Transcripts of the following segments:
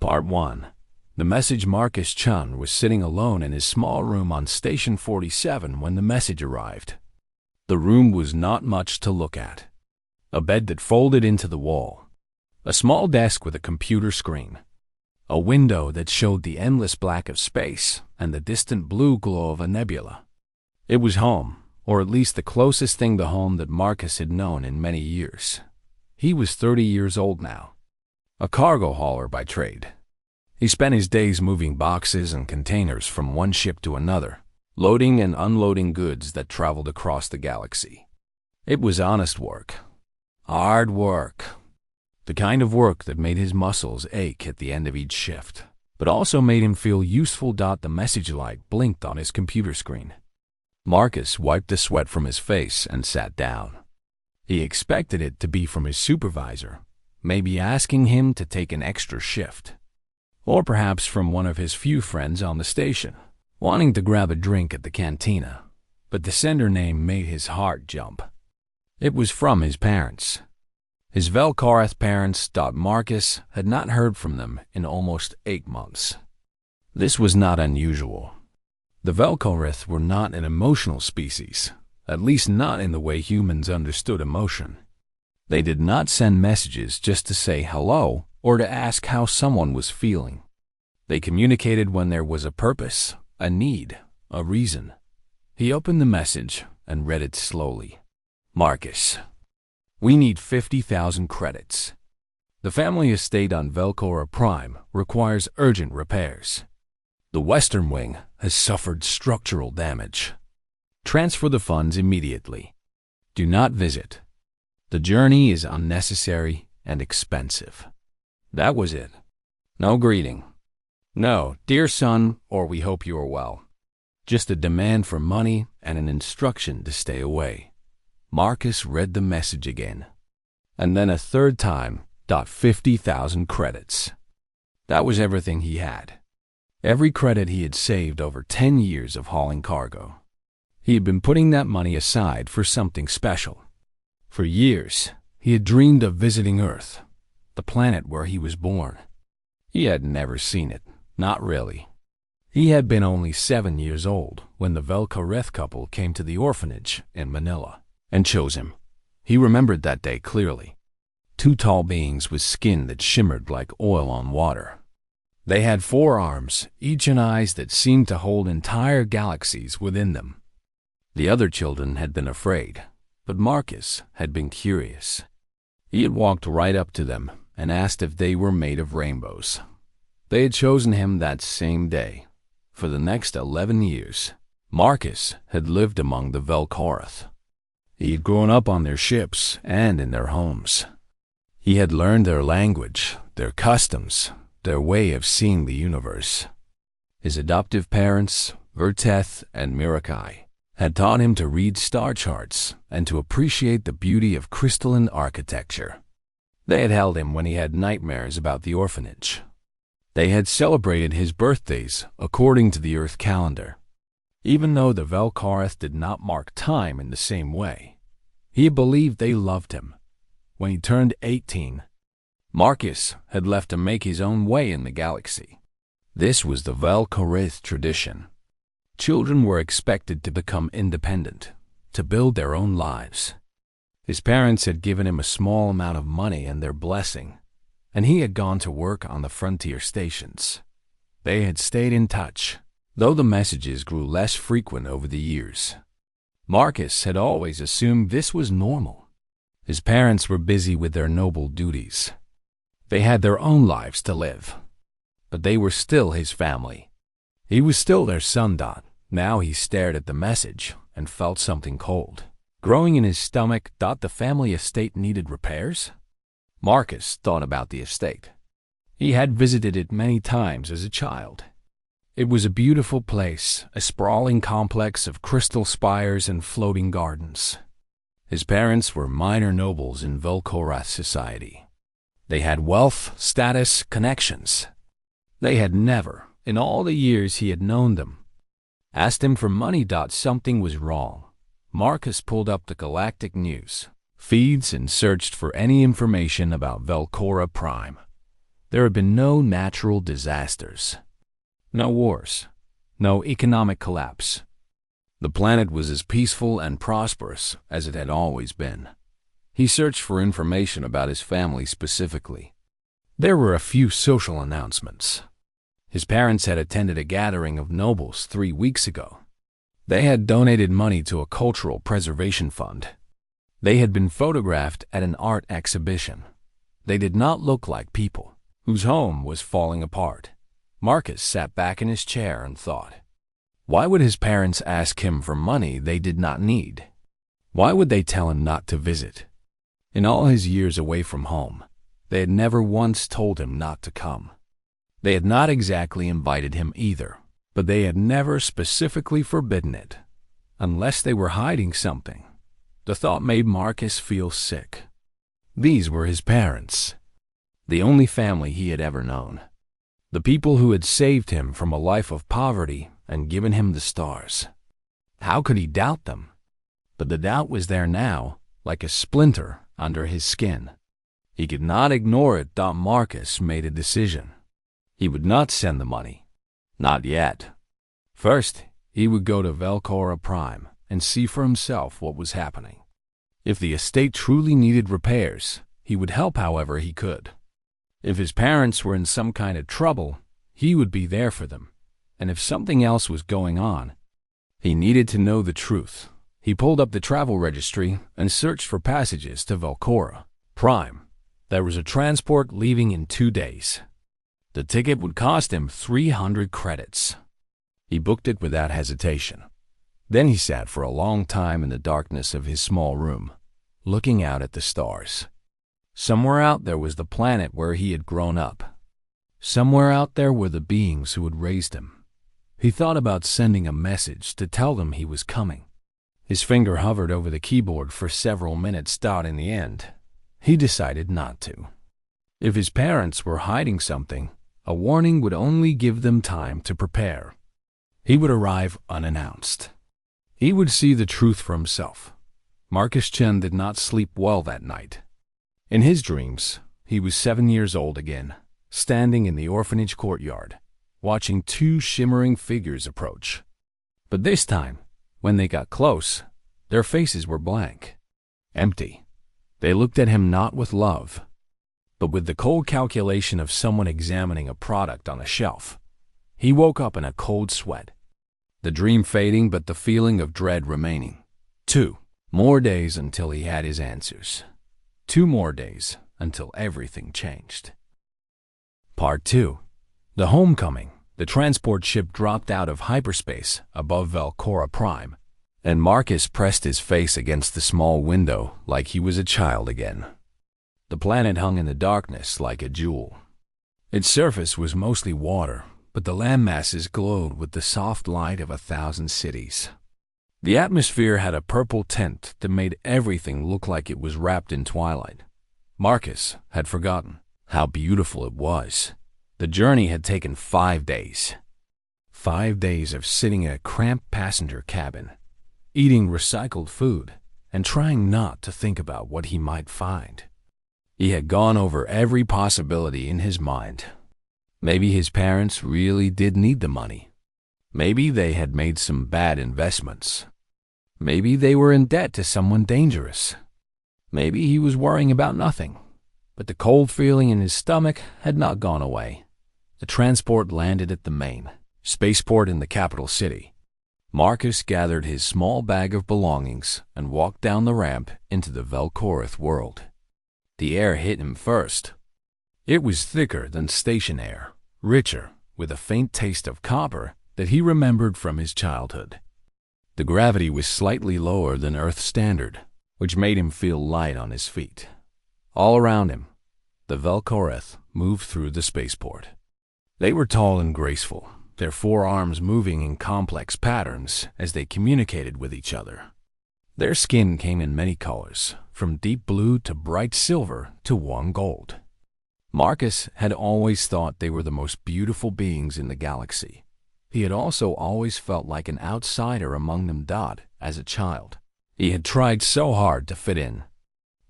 Part 1. The message. Marcus Chun was sitting alone in his small room on Station 47 when the message arrived. The room was not much to look at. A bed that folded into the wall. A small desk with a computer screen. A window that showed the endless black of space and the distant blue glow of a nebula. It was home, or at least the closest thing to home that Marcus had known in many years. He was 30 years old now. A cargo hauler by trade. He spent his days moving boxes and containers from one ship to another, loading and unloading goods that traveled across the galaxy. It was honest work. Hard work. The kind of work that made his muscles ache at the end of each shift, but also made him feel useful. The message light blinked on his computer screen. Marcus wiped the sweat from his face and sat down. He expected it to be from his supervisor, maybe asking him to take an extra shift. Or perhaps from one of his few friends on the station, wanting to grab a drink at the cantina. But the sender name made his heart jump. It was from his parents. His Vel'Korath parents. Marcus had not heard from them in almost 8 months. This was not unusual. The Vel'Korath were not an emotional species, at least not in the way humans understood emotion. They did not send messages just to say hello or to ask how someone was feeling. They communicated when there was a purpose, a need, a reason. He opened the message and read it slowly. Marcus, we need 50,000 credits. The family estate on Vel'Kora Prime requires urgent repairs. The Western Wing has suffered structural damage. Transfer the funds immediately. Do not visit. The journey is unnecessary and expensive. That was it. No greeting. No, dear son, or we hope you are well. Just a demand for money and an instruction to stay away. Marcus read the message again. And then a third time. 50,000 credits. That was everything he had. Every credit he had saved over 10 years of hauling cargo. He had been putting that money aside for something special. For years, he had dreamed of visiting Earth, the planet where he was born. He had never seen it, not really. He had been only 7 years old when the Vel'Korath couple came to the orphanage in Manila and chose him. He remembered that day clearly. 2 tall beings with skin that shimmered like oil on water. They had 4 arms, each and eyes that seemed to hold entire galaxies within them. The other children had been afraid, but Marcus had been curious. He had walked right up to them and asked if they were made of rainbows. They had chosen him that same day. For the next 11 years, Marcus had lived among the Vel'Korath. He had grown up on their ships and in their homes. He had learned their language, their customs, their way of seeing the universe. His adoptive parents, Verteth and Mirakai, had taught him to read star charts and to appreciate the beauty of crystalline architecture. They had held him when he had nightmares about the orphanage. They had celebrated his birthdays according to the Earth calendar. Even though the Vel'Korath did not mark time in the same way, he believed they loved him. When he turned 18, Marcus had left to make his own way in the galaxy. This was the Vel'Korath tradition. Children were expected to become independent, to build their own lives. His parents had given him a small amount of money and their blessing, and he had gone to work on the frontier stations. They had stayed in touch, though the messages grew less frequent over the years. Marcus had always assumed this was normal. His parents were busy with their noble duties. They had their own lives to live, but they were still his family. He was still their son. Now he stared at the message and felt something cold growing in his stomach. The family estate needed repairs? Marcus thought about the estate. He had visited it many times as a child. It was a beautiful place, a sprawling complex of crystal spires and floating gardens. His parents were minor nobles in Vel'Korath society. They had wealth, status, connections. They had never, in all the years he had known them, asked him for money. Something was wrong. Marcus pulled up the Galactic news feeds and searched for any information about Vel'Kora Prime. There had been no natural disasters, no wars, no economic collapse. The planet was as peaceful and prosperous as it had always been. He searched for information about his family specifically. There were a few social announcements. His parents had attended a gathering of nobles 3 weeks ago. They had donated money to a cultural preservation fund. They had been photographed at an art exhibition. They did not look like people whose home was falling apart. Marcus sat back in his chair and thought. Why would his parents ask him for money they did not need? Why would they tell him not to visit? In all his years away from home, they had never once told him not to come. They had not exactly invited him either, but they had never specifically forbidden it, unless they were hiding something. The thought made Marcus feel sick. These were his parents, the only family he had ever known, the people who had saved him from a life of poverty and given him the stars. How could he doubt them? But the doubt was there now, like a splinter under his skin. He could not ignore it. Marcus made a decision. He would not send the money. Not yet. First, he would go to Velcora Prime and see for himself what was happening. If the estate truly needed repairs, he would help however he could. If his parents were in some kind of trouble, he would be there for them. And if something else was going on, he needed to know the truth. He pulled up the travel registry and searched for passages to Velcora Prime. There was a transport leaving in 2 days. The ticket would cost him 300 credits. He booked it without hesitation. Then he sat for a long time in the darkness of his small room, looking out at the stars. Somewhere out there was the planet where he had grown up. Somewhere out there were the beings who had raised him. He thought about sending a message to tell them he was coming. His finger hovered over the keyboard for several minutes. In the end, he decided not to. If his parents were hiding something, a warning would only give them time to prepare. He would arrive unannounced. He would see the truth for himself. Marcus Chen did not sleep well that night. In his dreams, he was 7 years old again, standing in the orphanage courtyard, watching 2 shimmering figures approach. But this time, when they got close, their faces were blank, empty. They looked at him not with love, but with the cold calculation of someone examining a product on a shelf. He woke up in a cold sweat, the dream fading but the feeling of dread remaining. 2 more days until he had his answers. 2 more days until everything changed. Part 2. The Homecoming. The transport ship dropped out of hyperspace above Velcora Prime, and Marcus pressed his face against the small window like he was a child again. The planet hung in the darkness like a jewel. Its surface was mostly water, but the land masses glowed with the soft light of 1,000 cities. The atmosphere had a purple tint that made everything look like it was wrapped in twilight. Marcus had forgotten how beautiful it was. The journey had taken 5 days. 5 days of sitting in a cramped passenger cabin, eating recycled food, and trying not to think about what he might find. He had gone over every possibility in his mind. Maybe his parents really did need the money. Maybe they had made some bad investments. Maybe they were in debt to someone dangerous. Maybe he was worrying about nothing. But the cold feeling in his stomach had not gone away. The transport landed at the main spaceport in the capital city. Marcus gathered his small bag of belongings and walked down the ramp into the Velcorath world. The air hit him first. It was thicker than station air, richer, with a faint taste of copper that he remembered from his childhood. The gravity was slightly lower than Earth standard, which made him feel light on his feet. All around him, the Velcorath moved through the spaceport. They were tall and graceful, their 4 arms moving in complex patterns as they communicated with each other. Their skin came in many colors, from deep blue to bright silver to warm gold. Marcus had always thought they were the most beautiful beings in the galaxy. He had also always felt like an outsider among them. As a child, he had tried so hard to fit in.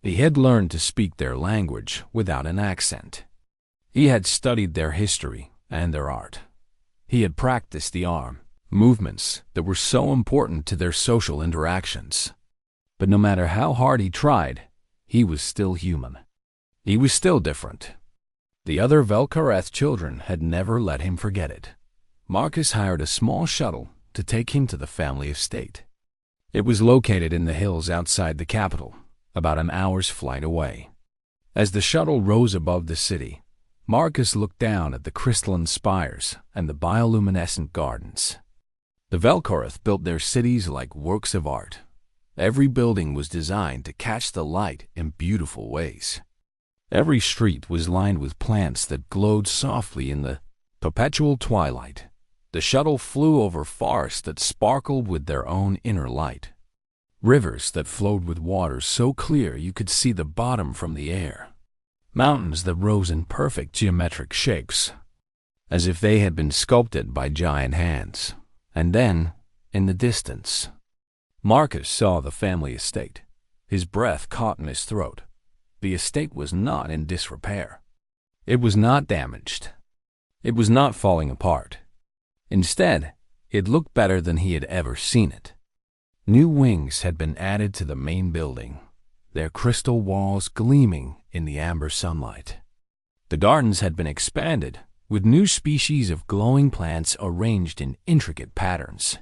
He had learned to speak their language without an accent. He had studied their history and their art. He had practiced the arm movements that were so important to their social interactions. But no matter how hard he tried, he was still human. He was still different. The other Velkareth children had never let him forget it. Marcus hired a small shuttle to take him to the family estate. It was located in the hills outside the capital, about an hour's flight away. As the shuttle rose above the city, Marcus looked down at the crystalline spires and the bioluminescent gardens. The Velkareth built their cities like works of art. Every building was designed to catch the light in beautiful ways. Every street was lined with plants that glowed softly in the perpetual twilight. The shuttle flew over forests that sparkled with their own inner light. Rivers that flowed with water so clear you could see the bottom from the air. Mountains that rose in perfect geometric shapes, as if they had been sculpted by giant hands. And then, in the distance, Marcus saw the family estate. His breath caught in his throat. The estate was not in disrepair. It was not damaged. It was not falling apart. Instead, it looked better than he had ever seen it. New wings had been added to the main building, their crystal walls gleaming in the amber sunlight. The gardens had been expanded, with new species of glowing plants arranged in intricate patterns.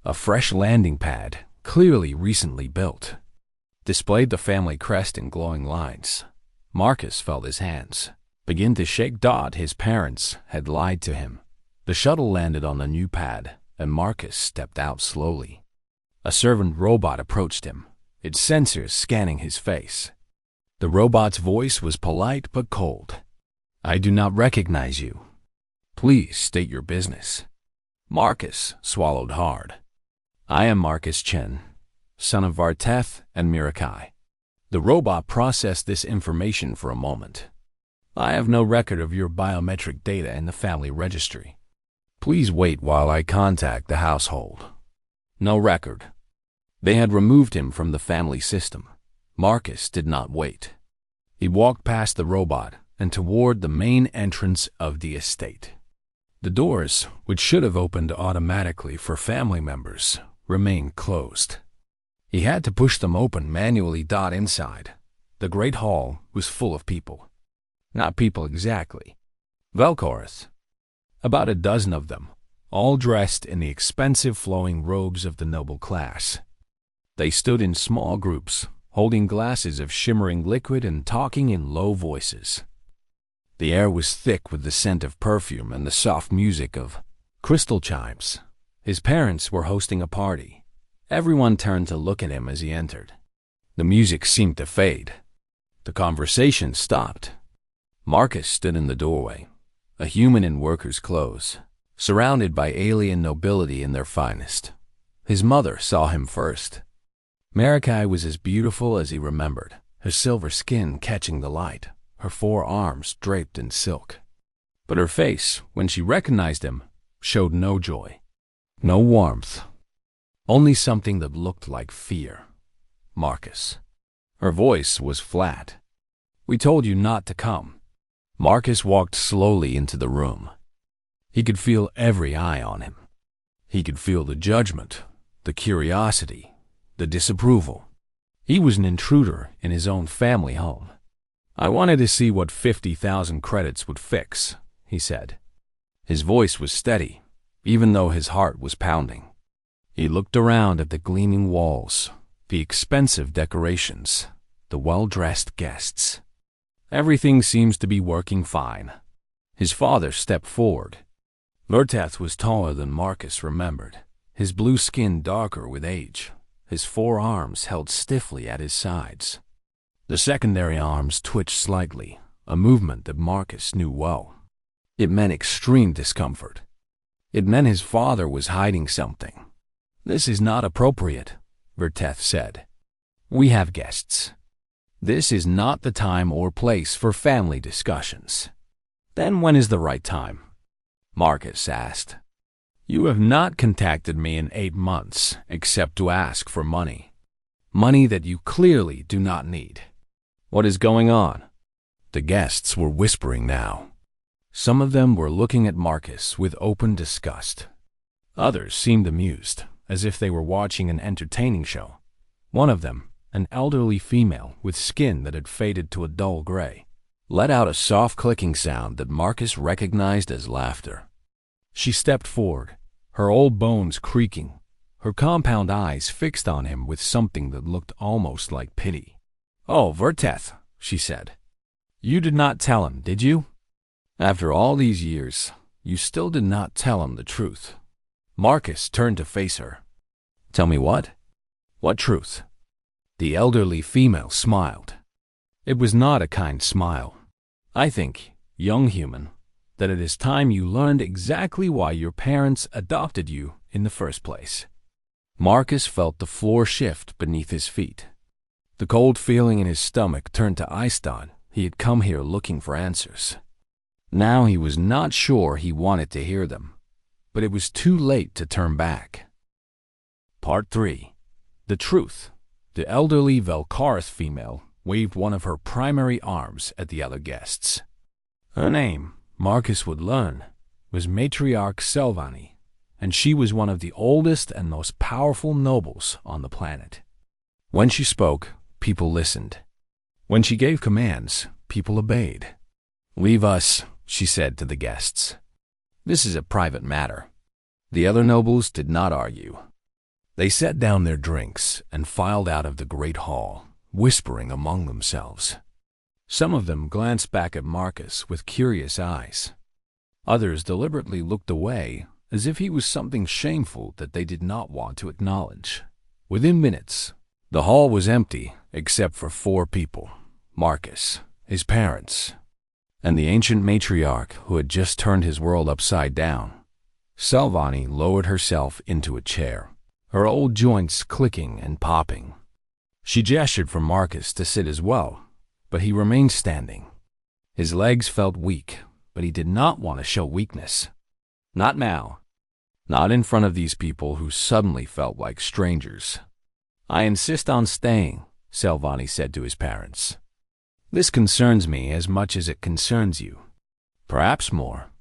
A fresh landing pad, clearly recently built, displayed the family crest in glowing lines. Marcus felt his hands begin to shake. His parents had lied to him. The shuttle landed on the new pad, and Marcus stepped out slowly. A servant robot approached him, its sensors scanning his face. The robot's voice was polite but cold. "I do not recognize you. Please state your business." Marcus swallowed hard. "I am Marcus Chen, son of Varteth and Mirakai." The robot processed this information for a moment. "I have no record of your biometric data in the family registry. Please wait while I contact the household." No record. They had removed him from the family system. Marcus did not wait. He walked past the robot and toward the main entrance of the estate. The doors, which should have opened automatically for family members, remained closed. He had to push them open manually. Inside, the great hall was full of people. Not people exactly. Velkareth. About a dozen of them, all dressed in the expensive flowing robes of the noble class. They stood in small groups, holding glasses of shimmering liquid and talking in low voices. The air was thick with the scent of perfume and the soft music of crystal chimes. His parents were hosting a party. Everyone turned to look at him as he entered. The music seemed to fade. The conversation stopped. Marcus stood in the doorway, a human in worker's clothes, surrounded by alien nobility in their finest. His mother saw him first. Mirakai was as beautiful as he remembered, her silver skin catching the light, her 4 arms draped in silk. But her face, when she recognized him, showed no joy, no warmth, only something that looked like fear. "Marcus." Her voice was flat. "We told you not to come." Marcus walked slowly into the room. He could feel every eye on him. He could feel the judgment, the curiosity, the disapproval. He was an intruder in his own family home. "I wanted to see what 50,000 credits would fix," he said. His voice was steady, even though his heart was pounding. He looked around at the gleaming walls, the expensive decorations, the well-dressed guests. "Everything seems to be working fine." His father stepped forward. Varteth was taller than Marcus remembered, his blue skin darker with age, his 4 arms held stiffly at his sides. The secondary arms twitched slightly, a movement that Marcus knew well. It meant extreme discomfort. It meant his father was hiding something. "This is not appropriate," Varteth said. "We have guests. This is not the time or place for family discussions." "Then when is the right time?" Marcus asked. "You have not contacted me in 8 months except to ask for money. Money that you clearly do not need. What is going on?" The guests were whispering now, Some of them were looking at Marcus with open disgust. Others seemed amused, as if they were watching an entertaining show. One of them, an elderly female with skin that had faded to a dull gray, let out a soft clicking sound that Marcus recognized as laughter. She stepped forward, her old bones creaking, her compound eyes fixed on him with something that looked almost like pity. "Oh, Verteth," she said. "You did not tell him, did you? After all these years, you still did not tell him the truth." Marcus turned to face her. "Tell me what? What truth?" The elderly female smiled. It was not a kind smile. "I think, young human, that it is time you learned exactly why your parents adopted you in the first place." Marcus felt the floor shift beneath his feet. The cold feeling in his stomach turned to ice thought he had come here looking for answers. Now he was not sure he wanted to hear them, but it was too late to turn back. Part 3. The Truth. The elderly Velkarth female waved one of her primary arms at the other guests. Her name, Marcus would learn, was Matriarch Selvani, and she was one of the oldest and most powerful nobles on the planet. When she spoke, people listened. When she gave commands, people obeyed. "Leave us," she said to the guests. "This is a private matter." The other nobles did not argue. They set down their drinks and filed out of the great hall, whispering among themselves. Some of them glanced back at Marcus with curious eyes. Others deliberately looked away, as if he was something shameful that they did not want to acknowledge. Within minutes, the hall was empty except for 4 people: Marcus, his parents, and the ancient matriarch who had just turned his world upside down. Selvani lowered herself into a chair, her old joints clicking and popping. She gestured for Marcus to sit as well, but he remained standing. His legs felt weak, but he did not want to show weakness. Not now. Not in front of these people who suddenly felt like strangers. "I insist on staying," Selvani said to his parents. "This concerns me as much as it concerns you. Perhaps more."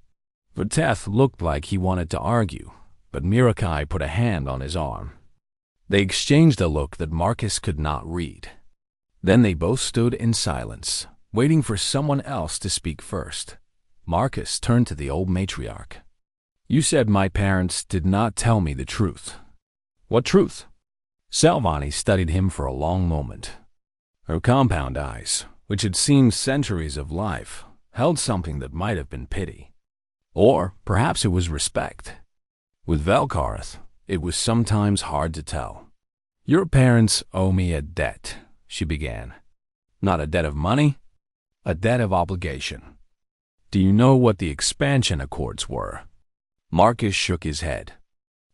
Verteth looked like he wanted to argue, but Mirakai put a hand on his arm. They exchanged a look that Marcus could not read. Then they both stood in silence, waiting for someone else to speak first. Marcus turned to the old matriarch. "You said my parents did not tell me the truth. What truth?" Selvani studied him for a long moment. Her compound eyes, which had seen centuries of life, held something that might have been pity. Or perhaps it was respect. With Velkarth, it was sometimes hard to tell. "Your parents owe me a debt," she began. "Not a debt of money, a debt of obligation. Do you know what the expansion accords were?" Marcus shook his head.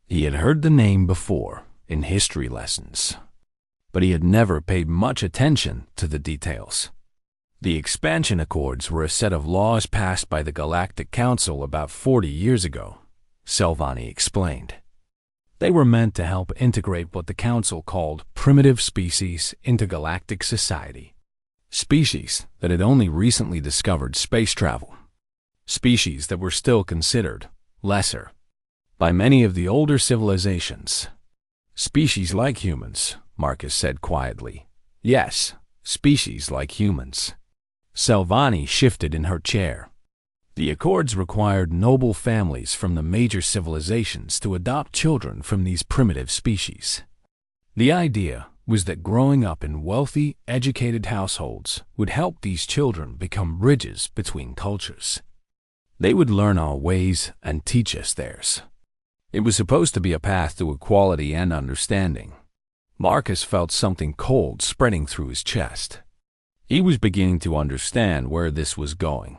He had heard the name before in history lessons, but he had never paid much attention to the details. The expansion accords were a set of laws passed by the Galactic Council about 40 years ago, Selvani explained. They were meant to help integrate what the Council called primitive species into galactic society. Species that had only recently discovered space travel. Species that were still considered lesser by many of the older civilizations. "Species like humans," Marcus said quietly. "Yes, species like humans." Selvani shifted in her chair. The accords required noble families from the major civilizations to adopt children from these primitive species. The idea was that growing up in wealthy, educated households would help these children become bridges between cultures. They would learn our ways and teach us theirs. It was supposed to be a path to equality and understanding. Marcus felt something cold spreading through his chest. He was beginning to understand where this was going.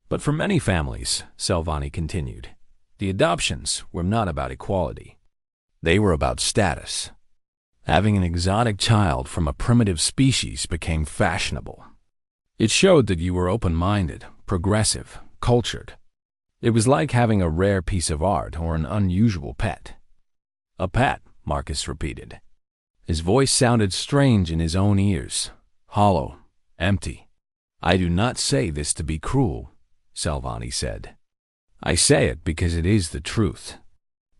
But for many families, Selvani continued, the adoptions were not about equality. They were about status. Having an exotic child from a primitive species became fashionable. It showed that you were open-minded, progressive, cultured. It was like having a rare piece of art or an unusual pet. "A pet," Marcus repeated. His voice sounded strange in his own ears, hollow, empty. "I do not say this to be cruel," Salvani said. I say it because it is the truth.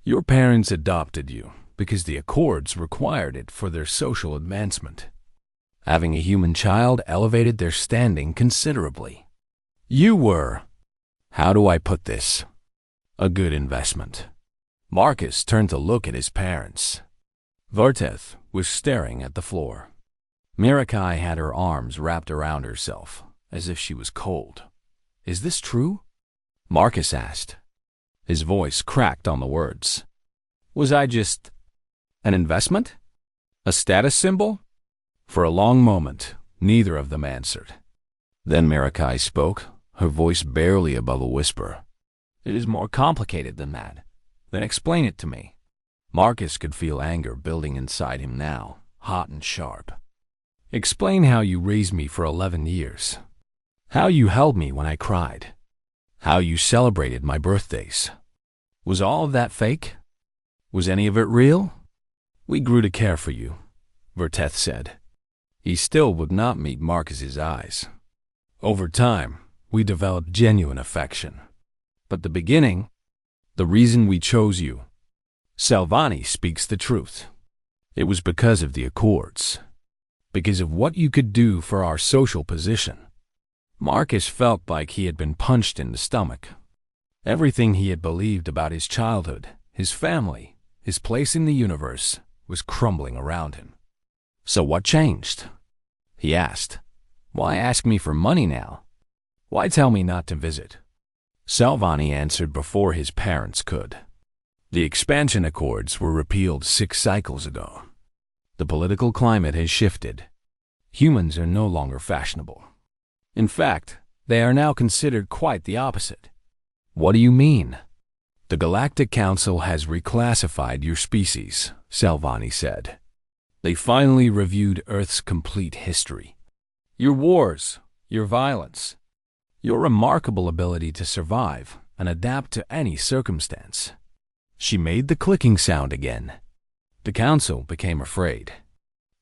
Your parents adopted you because the Accords required it for their social advancement. Having a human child elevated their standing considerably. You were, how do I put this, a good investment. Marcus turned to look at his parents. Verteth was staring at the floor. Mirakai had her arms wrapped around herself, as if she was cold. Is this true? Marcus asked. His voice cracked on the words. Was I just an investment? A status symbol? For a long moment, neither of them answered. Then Mirakai spoke, her voice barely above a whisper. It is more complicated than that. Then explain it to me. Marcus could feel anger building inside him now, hot and sharp. Explain how you raised me for 11 years. How you held me when I cried. How you celebrated my birthdays. Was all of that fake? Was any of it real? We grew to care for you, Verteth said. He still would not meet Marcus's eyes. Over time, we developed genuine affection. But the beginning, the reason we chose you, Salvani speaks the truth. It was because of the Accords. Because of what you could do for our social position. Marcus felt like he had been punched in the stomach. Everything he had believed about his childhood, his family, his place in the universe, was crumbling around him. So what changed? He asked. Why ask me for money now? Why tell me not to visit? Salvani answered before his parents could. The expansion accords were repealed 6 cycles ago. The political climate has shifted. Humans are no longer fashionable. In fact, they are now considered quite the opposite. What do you mean? The Galactic Council has reclassified your species, Salvani said. They finally reviewed Earth's complete history. Your wars, your violence, your remarkable ability to survive and adapt to any circumstance. She made the clicking sound again. The Council became afraid.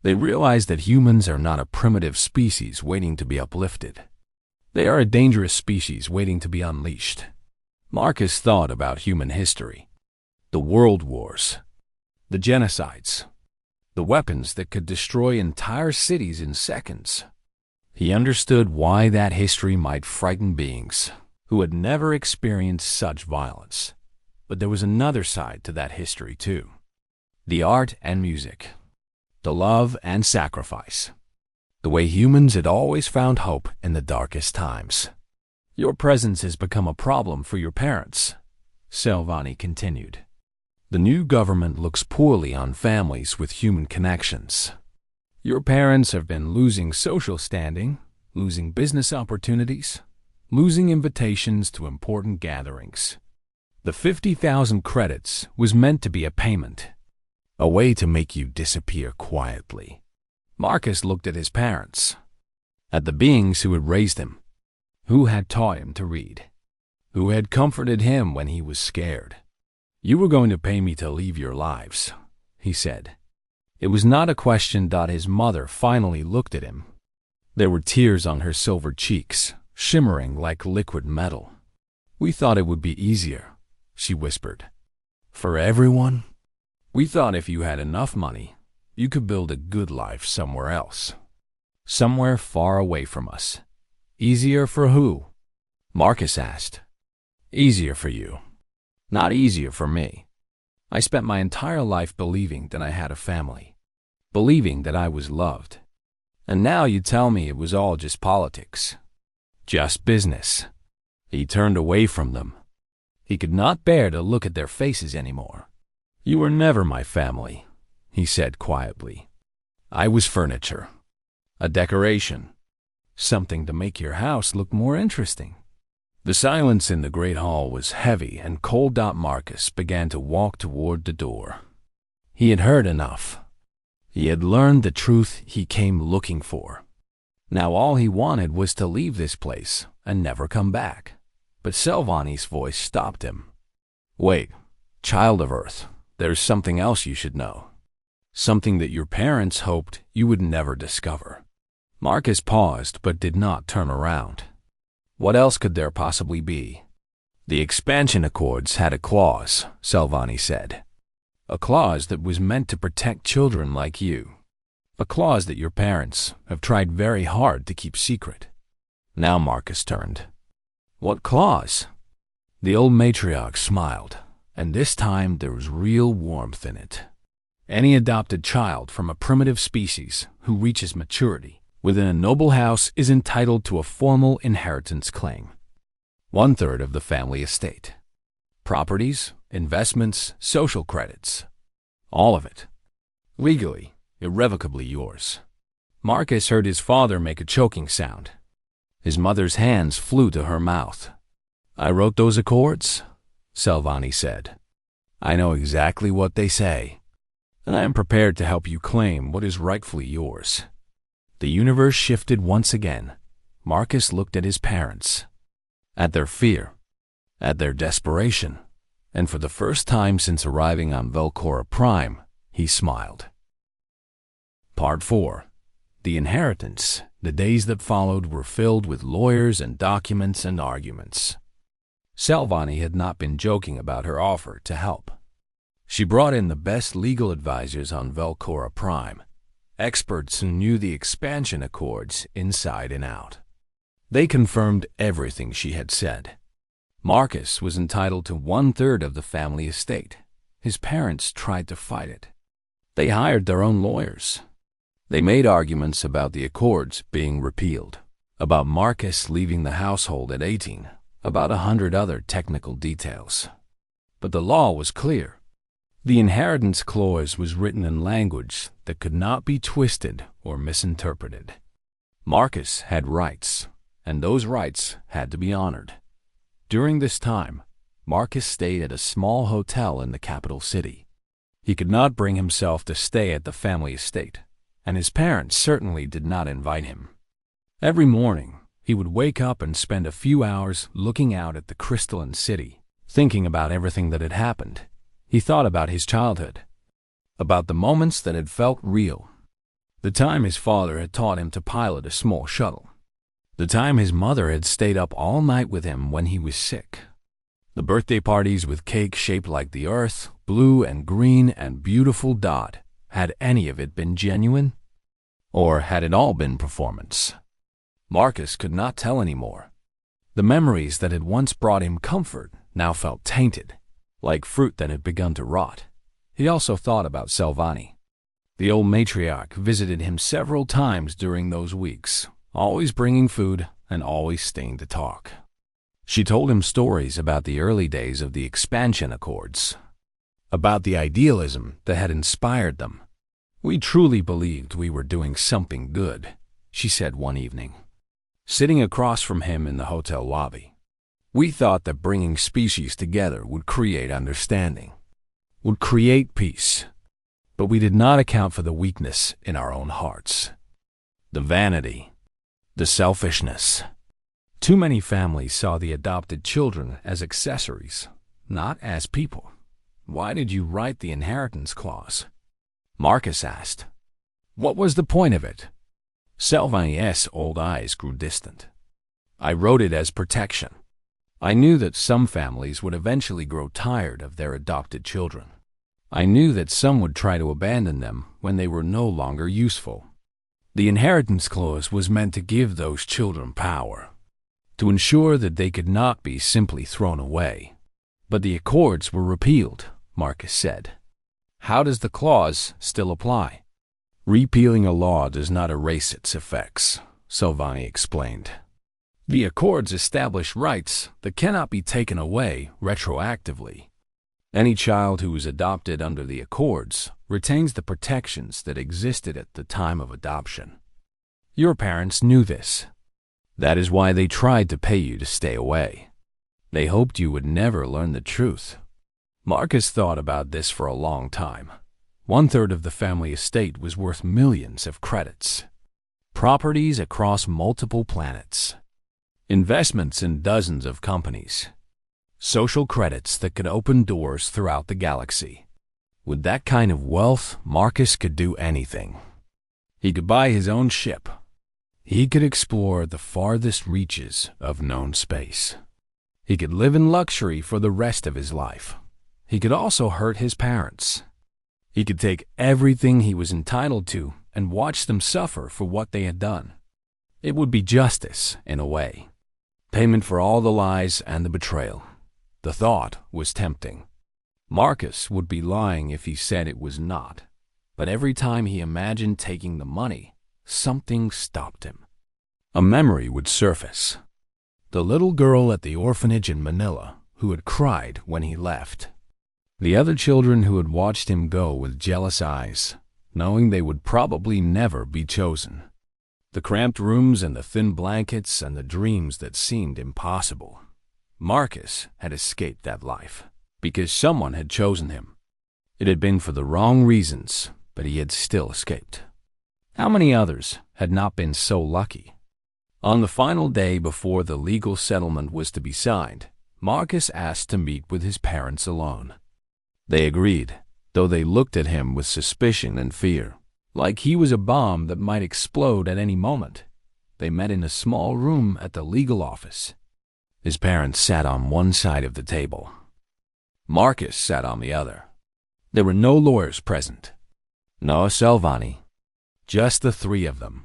They realized that humans are not a primitive species waiting to be uplifted. They are a dangerous species waiting to be unleashed. Marcus thought about human history. The world wars. The genocides. The weapons that could destroy entire cities in seconds. He understood why that history might frighten beings who had never experienced such violence. But there was another side to that history too. The art and music. The love and sacrifice. The way humans had always found hope in the darkest times. Your presence has become a problem for your parents, Salvani continued. The new government looks poorly on families with human connections. Your parents have been losing social standing, losing business opportunities, losing invitations to important gatherings. The 50,000 credits was meant to be a payment, a way to make you disappear quietly. Marcus looked at his parents, at the beings who had raised him, who had taught him to read, who had comforted him when he was scared. You were going to pay me to leave your lives, he said. It was not a question. His mother finally looked at him. There were tears on her silver cheeks, shimmering like liquid metal. We thought it would be easier, she whispered. For everyone? We thought if you had enough money, you could build a good life somewhere else. Somewhere far away from us. Easier for who? Marcus asked. Easier for you. Not easier for me. I spent my entire life believing that I had a family, believing that I was loved. And now you tell me it was all just politics. Just business. He turned away from them. He could not bear to look at their faces anymore. You were never my family, he said quietly. I was furniture. A decoration. Something to make your house look more interesting. The silence in the great hall was heavy, and cold. Marcus began to walk toward the door. He had heard enough. He had learned the truth he came looking for. Now all he wanted was to leave this place and never come back. But Salvani's voice stopped him. Wait, child of Earth, there's something else you should know. Something that your parents hoped you would never discover. Marcus paused but did not turn around. What else could there possibly be? The expansion accords had a clause, Salvani said. A clause that was meant to protect children like you. A clause that your parents have tried very hard to keep secret. Now Marcus turned. What clause? The old matriarch smiled, and this time there was real warmth in it. Any adopted child from a primitive species who reaches maturity within a noble house is entitled to a formal inheritance claim. 1/3 of the family estate. Properties, investments, social credits. All of it. Legally, irrevocably yours. Marcus heard his father make a choking sound. His mother's hands flew to her mouth. I wrote those accords, Salvani said. I know exactly what they say, and I am prepared to help you claim what is rightfully yours. The universe shifted once again. Marcus looked at his parents, at their fear, at their desperation, and for the first time since arriving on Velcora Prime, he smiled. Part 4. The inheritance. The days that followed were filled with lawyers and documents and arguments. Salvani had not been joking about her offer to help. She brought in the best legal advisors on Velcora Prime, experts who knew the expansion accords inside and out. They confirmed everything she had said. Marcus was entitled to 1/3 of the family estate. His parents tried to fight it. They hired their own lawyers. They made arguments about the accords being repealed, about Marcus leaving the household at 18, about 100 other technical details. But the law was clear. The inheritance clause was written in language that could not be twisted or misinterpreted. Marcus had rights, and those rights had to be honored. During this time, Marcus stayed at a small hotel in the capital city. He could not bring himself to stay at the family estate, and his parents certainly did not invite him. Every morning, he would wake up and spend a few hours looking out at the crystalline city, thinking about everything that had happened. He thought about his childhood, about the moments that had felt real, the time his father had taught him to pilot a small shuttle, the time his mother had stayed up all night with him when he was sick, the birthday parties with cake shaped like the earth, blue and green and beautiful dot. Had any of it been genuine? Or had it all been performance? Marcus could not tell anymore. The memories that had once brought him comfort now felt tainted, like fruit that had begun to rot. He also thought about Salvani. The old matriarch visited him several times during those weeks, always bringing food and always staying to talk. She told him stories about the early days of the expansion accords, about the idealism that had inspired them. We truly believed we were doing something good, she said one evening, sitting across from him in the hotel lobby. We thought that bringing species together would create understanding, would create peace, but we did not account for the weakness in our own hearts, the vanity, the selfishness. Too many families saw the adopted children as accessories, not as people. Why did you write the inheritance clause? Marcus asked. What was the point of it? Salvani's old eyes grew distant. I wrote it as protection. I knew that some families would eventually grow tired of their adopted children. I knew that some would try to abandon them when they were no longer useful. The inheritance clause was meant to give those children power, to ensure that they could not be simply thrown away. But the accords were repealed, Marcus said. How does the clause still apply? Repealing a law does not erase its effects, Salvani explained. The accords establish rights that cannot be taken away retroactively. Any child who is adopted under the accords retains the protections that existed at the time of adoption. Your parents knew this. That is why they tried to pay you to stay away. They hoped you would never learn the truth. Marcus thought about this for a long time. 1/3 of the family estate was worth millions of credits. Properties across multiple planets. Investments in dozens of companies. Social credits that could open doors throughout the galaxy. With that kind of wealth, Marcus could do anything. He could buy his own ship. He could explore the farthest reaches of known space. He could live in luxury for the rest of his life. He could also hurt his parents. He could take everything he was entitled to and watch them suffer for what they had done. It would be justice, in a way. Payment for all the lies and the betrayal. The thought was tempting. Marcus would be lying if he said it was not. But every time he imagined taking the money, something stopped him. A memory would surface. The little girl at the orphanage in Manila who had cried when he left. The other children who had watched him go with jealous eyes, knowing they would probably never be chosen. The cramped rooms and the thin blankets and the dreams that seemed impossible. Marcus had escaped that life because someone had chosen him. It had been for the wrong reasons, but he had still escaped. How many others had not been so lucky? On the final day before the legal settlement was to be signed, Marcus asked to meet with his parents alone. They agreed, though they looked at him with suspicion and fear, like he was a bomb that might explode at any moment. They met in a small room at the legal office. His parents sat on one side of the table. Marcus sat on the other. There were no lawyers present. No Selvani. Just the three of them.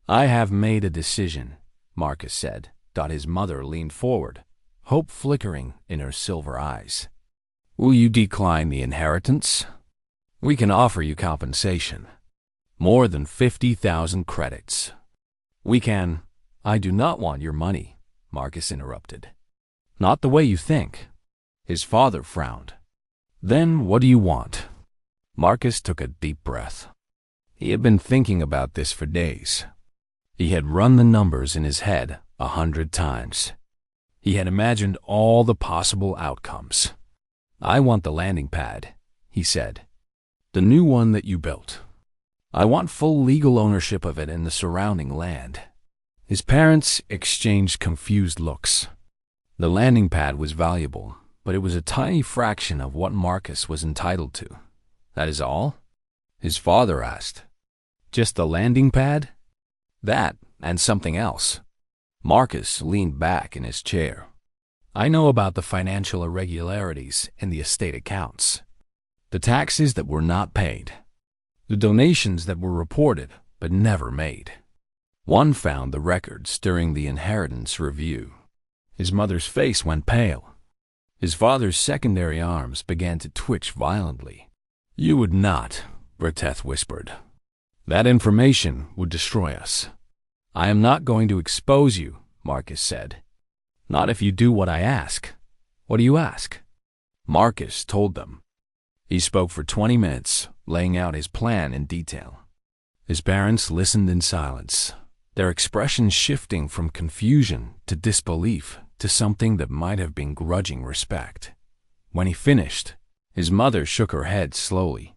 "I have made a decision," Marcus said. His mother leaned forward, hope flickering in her silver eyes. "Will you decline the inheritance? We can offer you compensation. More than 50,000 credits. We can—" "I do not want your money," Marcus interrupted. "Not the way you think." His father frowned. "Then what do you want?" Marcus took a deep breath. He had been thinking about this for days. He had run the numbers in his head 100 times. He had imagined all the possible outcomes. "I want the landing pad," he said. "The new one that you built. I want full legal ownership of it and the surrounding land." His parents exchanged confused looks. The landing pad was valuable, but it was a tiny fraction of what Marcus was entitled to. "That is all?" his father asked. "Just the landing pad?" "That and something else." Marcus leaned back in his chair. "I know about the financial irregularities in the estate accounts. The taxes that were not paid. The donations that were reported but never made. One found the records during the inheritance review." His mother's face went pale. His father's secondary arms began to twitch violently. "You would not," Berteth whispered. "That information would destroy us." "I am not going to expose you," Marcus said. "Not if you do what I ask." "What do you ask?" Marcus told them. He spoke for 20 minutes, laying out his plan in detail. His parents listened in silence, their expressions shifting from confusion to disbelief to something that might have been grudging respect. When he finished, his mother shook her head slowly.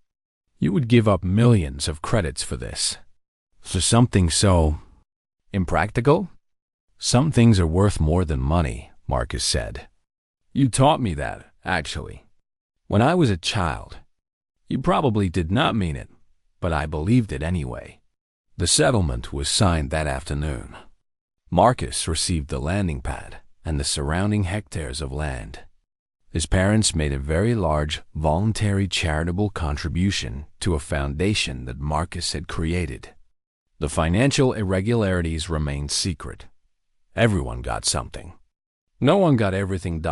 "You would give up millions of credits for this. For something so impractical?" "Some things are worth more than money," Marcus said. "You taught me that, actually. When I was a child. You probably did not mean it, but I believed it anyway." The settlement was signed that afternoon. Marcus received the landing pad and the surrounding hectares of land. His parents made a very large, voluntary charitable contribution to a foundation that Marcus had created. The financial irregularities remained secret. Everyone got something. No one got everything.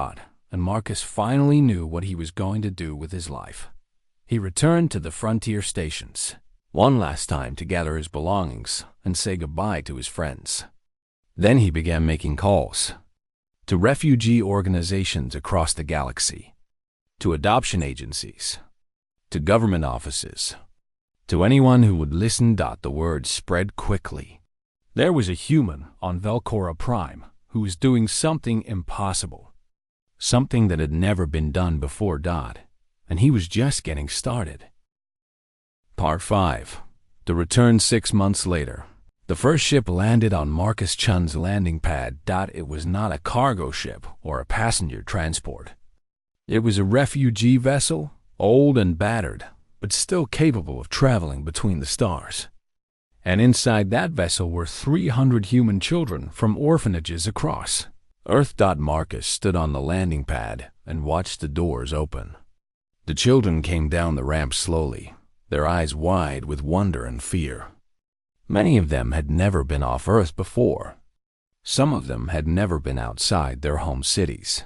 And Marcus finally knew what he was going to do with his life. He returned to the frontier stations, one last time to gather his belongings and say goodbye to his friends. Then he began making calls to refugee organizations across the galaxy, to adoption agencies, to government offices, to anyone who would listen. The word spread quickly. There was a human on Velcora Prime who was doing something impossible, something that had never been done before. And he was just getting started. Part 5. The return 6 months later. The first ship landed on Marcus Chun's landing pad. It was not a cargo ship or a passenger transport. It was a refugee vessel, old and battered, but still capable of traveling between the stars. And inside that vessel were 300 human children from orphanages across Earth. Marcus stood on the landing pad and watched the doors open. The children came down the ramp slowly, their eyes wide with wonder and fear. Many of them had never been off Earth before. Some of them had never been outside their home cities.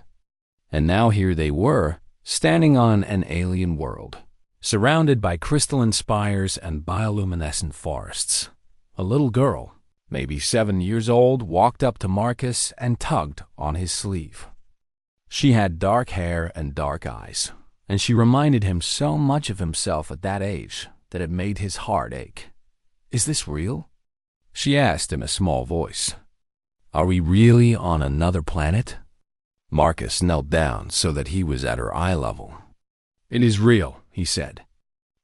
And now here they were, standing on an alien world, surrounded by crystalline spires and bioluminescent forests. A little girl, maybe 7 years old, walked up to Marcus and tugged on his sleeve. She had dark hair and dark eyes, and she reminded him so much of himself at that age that it made his heart ache. "Is this real?" she asked in a small voice. "Are we really on another planet?" Marcus knelt down so that he was at her eye level. "It is real," he said.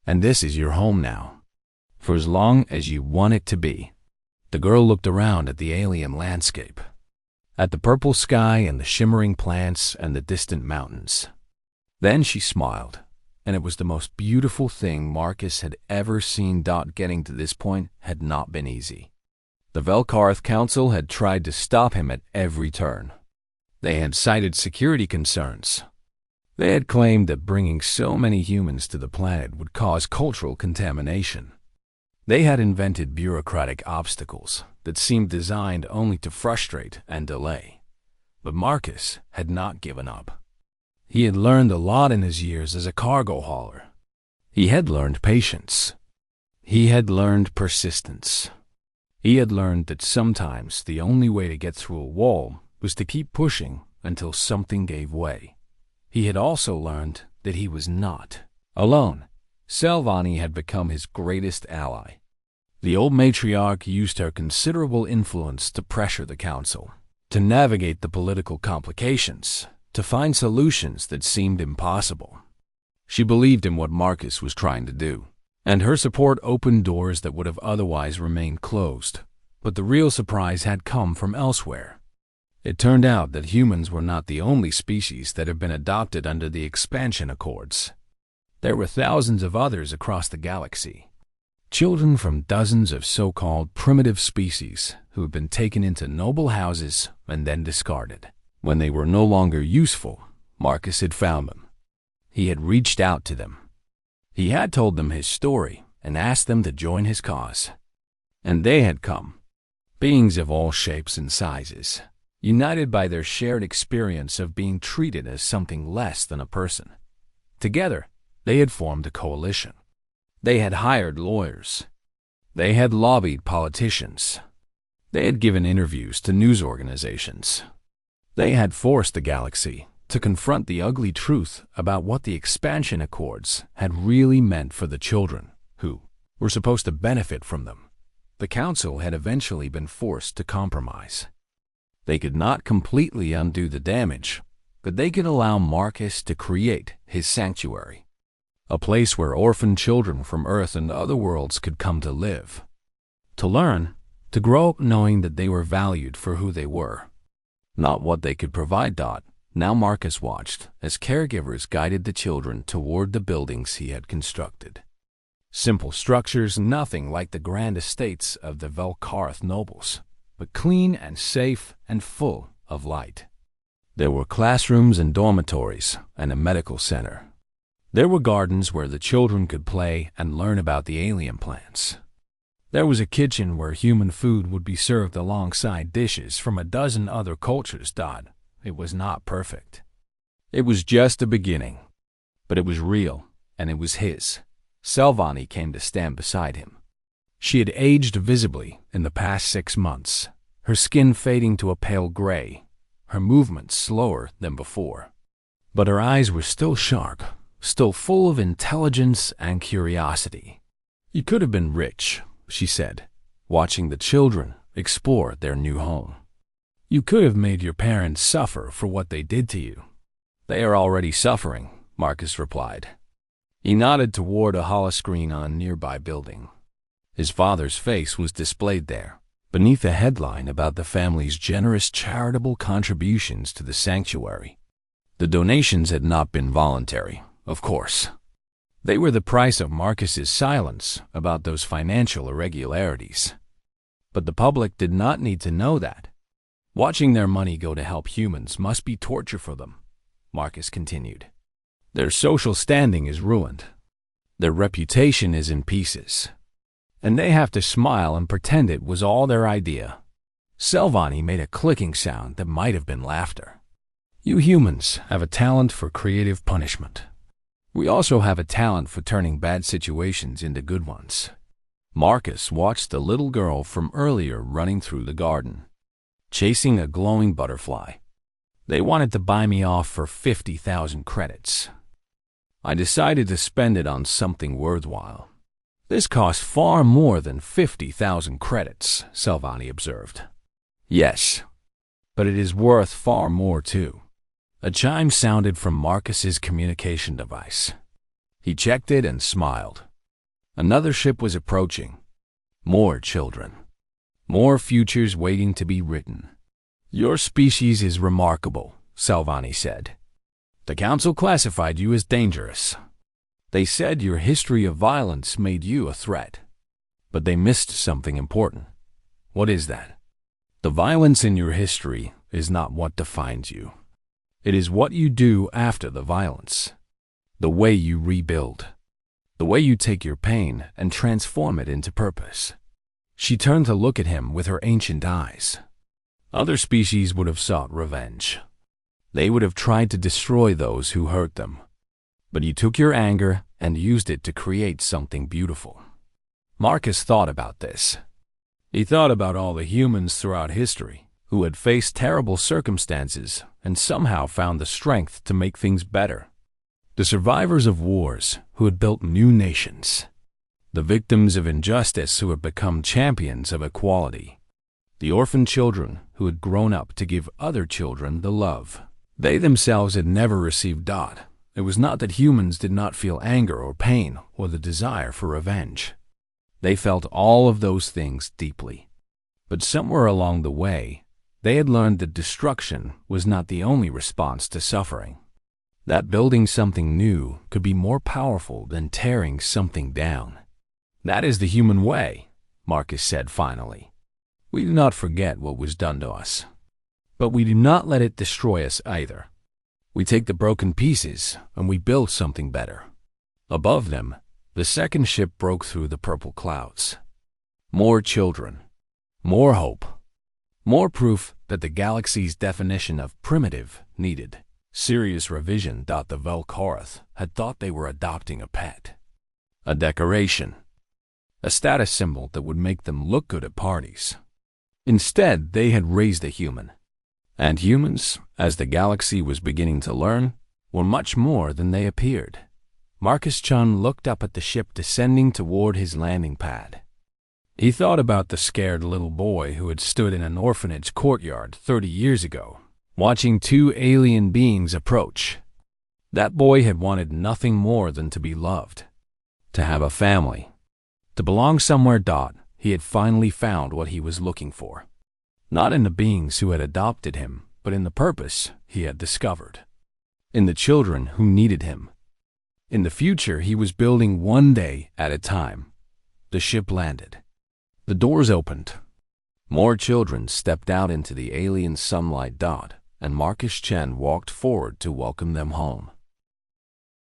"And this is your home now, for as long as you want it to be." The girl looked around at the alien landscape, at the purple sky and the shimmering plants and the distant mountains. Then she smiled, and it was the most beautiful thing Marcus had ever seen. Getting to this point had not been easy. The Velkarth Council had tried to stop him at every turn. They had cited security concerns. They had claimed that bringing so many humans to the planet would cause cultural contamination. They had invented bureaucratic obstacles that seemed designed only to frustrate and delay. But Marcus had not given up. He had learned a lot in his years as a cargo hauler. He had learned patience. He had learned persistence. He had learned that sometimes the only way to get through a wall was to keep pushing until something gave way. He had also learned that he was not alone. Selvani had become his greatest ally. The old matriarch used her considerable influence to pressure the council, to navigate the political complications, to find solutions that seemed impossible. She believed in what Marcus was trying to do, and her support opened doors that would have otherwise remained closed. But the real surprise had come from elsewhere. It turned out that humans were not the only species that had been adopted under the expansion accords. There were thousands of others across the galaxy. Children from dozens of so-called primitive species who had been taken into noble houses and then discarded. When they were no longer useful, Marcus had found them. He had reached out to them. He had told them his story and asked them to join his cause. And they had come. Beings of all shapes and sizes, united by their shared experience of being treated as something less than a person. Together, they had formed a coalition. They had hired lawyers. They had lobbied politicians. They had given interviews to news organizations. They had forced the galaxy to confront the ugly truth about what the expansion accords had really meant for the children who were supposed to benefit from them. The council had eventually been forced to compromise. They could not completely undo the damage, but they could allow Marcus to create his sanctuary. A place where orphan children from Earth and other worlds could come to live, to learn, to grow up knowing that they were valued for who they were, not what they could provide. Now Marcus watched as caregivers guided the children toward the buildings he had constructed. Simple structures, nothing like the grand estates of the Velkarth nobles, but clean and safe and full of light. There were classrooms and dormitories and a medical center. There were gardens where the children could play and learn about the alien plants. There was a kitchen where human food would be served alongside dishes from a dozen other cultures. It was not perfect. It was just a beginning, but it was real, and it was his. Selvani came to stand beside him. She had aged visibly in the past 6 months, her skin fading to a pale gray, her movements slower than before. But her eyes were still sharp, still full of intelligence and curiosity. "You could have been rich," she said, watching the children explore their new home. "You could have made your parents suffer for what they did to you." "They are already suffering," Marcus replied. He nodded toward a holoscreen on a nearby building. His father's face was displayed there, beneath a headline about the family's generous charitable contributions to the sanctuary. The donations had not been voluntary, of course. They were the price of Marcus's silence about those financial irregularities. But the public did not need to know that. Watching their money go to help humans must be torture for them, Marcus continued. Their social standing is ruined. Their reputation is in pieces. And they have to smile and pretend it was all their idea. Selvani made a clicking sound that might have been laughter. You humans have a talent for creative punishment. We also have a talent for turning bad situations into good ones. Marcus watched the little girl from earlier running through the garden, chasing a glowing butterfly. They wanted to buy me off for 50,000 credits. I decided to spend it on something worthwhile. This cost far more than 50,000 credits, Selvani observed. Yes, but it is worth far more too. A chime sounded from Marcus's communication device. He checked it and smiled. Another ship was approaching. More children. More futures waiting to be written. Your species is remarkable, Selvani said. The council classified you as dangerous. They said your history of violence made you a threat. But they missed something important. What is that? The violence in your history is not what defines you. It is what you do after the violence. The way you rebuild. The way you take your pain and transform it into purpose. She turned to look at him with her ancient eyes. Other species would have sought revenge. They would have tried to destroy those who hurt them. But you took your anger and used it to create something beautiful. Marcus thought about this. He thought about all the humans throughout history who had faced terrible circumstances and somehow found the strength to make things better. The survivors of wars who had built new nations. The victims of injustice who had become champions of equality. The orphan children who had grown up to give other children the love they themselves had never received. It was not that humans did not feel anger or pain or the desire for revenge. They felt all of those things deeply. But somewhere along the way, they had learned that destruction was not the only response to suffering. That building something new could be more powerful than tearing something down. That is the human way, Marcus said finally. We do not forget what was done to us. But we do not let it destroy us either. We take the broken pieces and we build something better. Above them, the second ship broke through the purple clouds. More children. More hope. More proof that the galaxy's definition of primitive needed serious revision. The Velkoroth had thought they were adopting a pet. A decoration. A status symbol that would make them look good at parties. Instead, they had raised a human. And humans, as the galaxy was beginning to learn, were much more than they appeared. Marcus Chun looked up at the ship descending toward his landing pad. He thought about the scared little boy who had stood in an orphanage courtyard 30 years ago, watching two alien beings approach. That boy had wanted nothing more than to be loved, to have a family, to belong somewhere. He had finally found what he was looking for. Not in the beings who had adopted him, but in the purpose he had discovered. In the children who needed him. In the future he was building one day at a time. The ship landed. The doors opened. More children stepped out into the alien sunlight. And Marcus Chen walked forward to welcome them home.